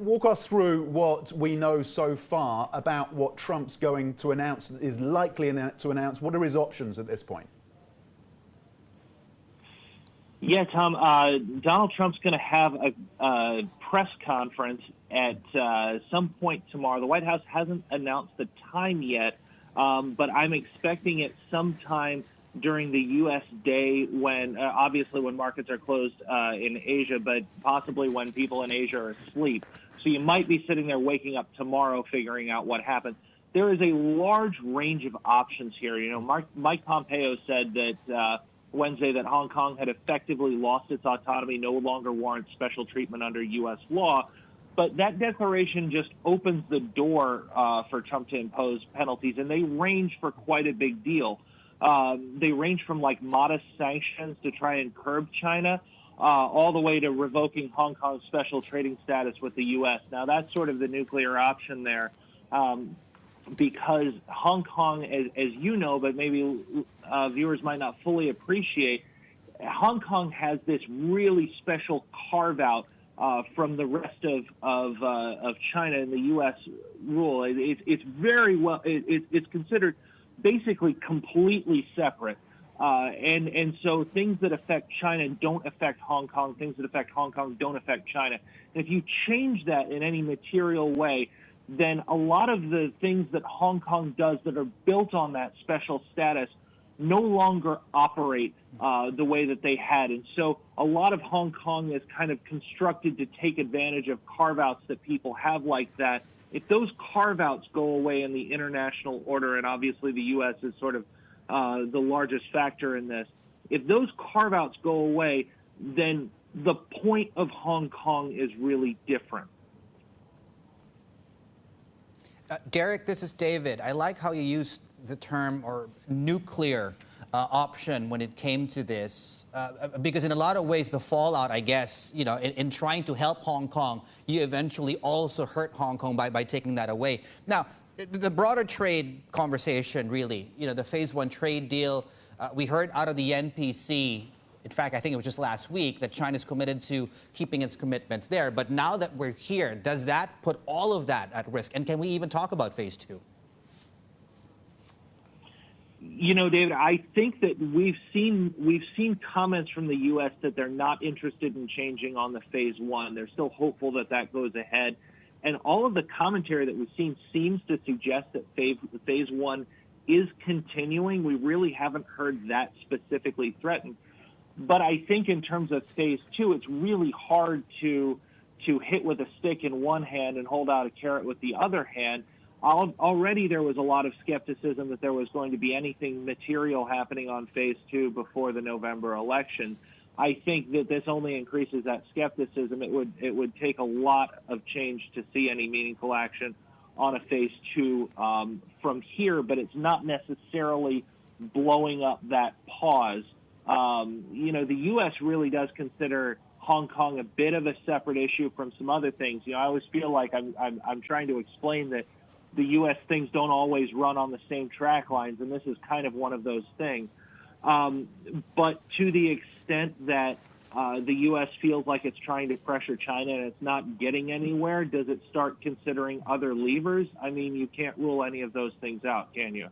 Walk us through what we know so far about what Trump's going to announce, is likely to announce. What are his options at this point? Yeah, Tom, Donald Trump's going to have a press conference at some point tomorrow. The White House hasn't announced the time yet, but I'm expecting it sometime during the U.S. day when, obviously, when markets are closed in Asia, but possibly when people in Asia are asleep. So you might be sitting there waking up tomorrow figuring out what happened. There is a large range of options here. You know, Mike Pompeo said that Wednesday that Hong Kong had effectively lost its autonomy, no longer warrants special treatment under U.S. law. But that declaration just opens the door for Trump to impose penalties, and they range for quite a big deal. They range from like modest sanctions to try and curb China, all the way to revoking Hong Kong's special trading status with the U.S. Now, that's sort of the nuclear option there, because Hong Kong, as you know, but maybe viewers might not fully appreciate, Hong Kong has this really special carve-out from the rest of China and the U.S. rule. It's very well. It's considered basically completely separate. And so things that affect China don't affect Hong Kong. Things that affect Hong Kong don't affect China. And if you change that in any material way, then a lot of the things that Hong Kong does that are built on that special status no longer operate the way that they had. And so a lot of Hong Kong is kind of constructed to take advantage of carve-outs that people have like that. If those carve-outs go away in the international order, and obviously the U.S. is sort of the largest factor in this, if those carve-outs go away, then the point of Hong Kong is really different. Derek, this is David. I like how you used the term or nuclear option when it came to this, because in a lot of ways, the fallout, I guess, you know, in trying to help Hong Kong, you eventually also hurt Hong Kong by taking that away. Now, the broader trade conversation, really, you know, the phase one trade deal, we heard out of the NPC, in fact, I think it was just last week, that China's committed to keeping its commitments there. But now that we're here, does that put all of that at risk? And can we even talk about phase two? You know, David, I think that we've seen comments from the U.S. that they're not interested in changing on the phase one. They're still hopeful that that goes ahead. And all of the commentary that we've seen seems to suggest that phase one is continuing. We really haven't heard that specifically threatened. But I think in terms of phase two, it's really hard to hit with a stick in one hand and hold out a carrot with the other hand. Already there was a lot of skepticism that there was going to be anything material happening on phase two before the November election. I think that this only increases that skepticism. It would take a lot of change to see any meaningful action on a phase two from here, but it's not necessarily blowing up that pause. You know, the U.S. really does consider Hong Kong a bit of a separate issue from some other things. You know, I always feel like I'm trying to explain that the U.S. things don't always run on the same track lines, and this is kind of one of those things. But to the extent that the U.S. feels like it's trying to pressure China and it's not getting anywhere, does it start considering other levers? I mean, you can't rule any of those things out, can you?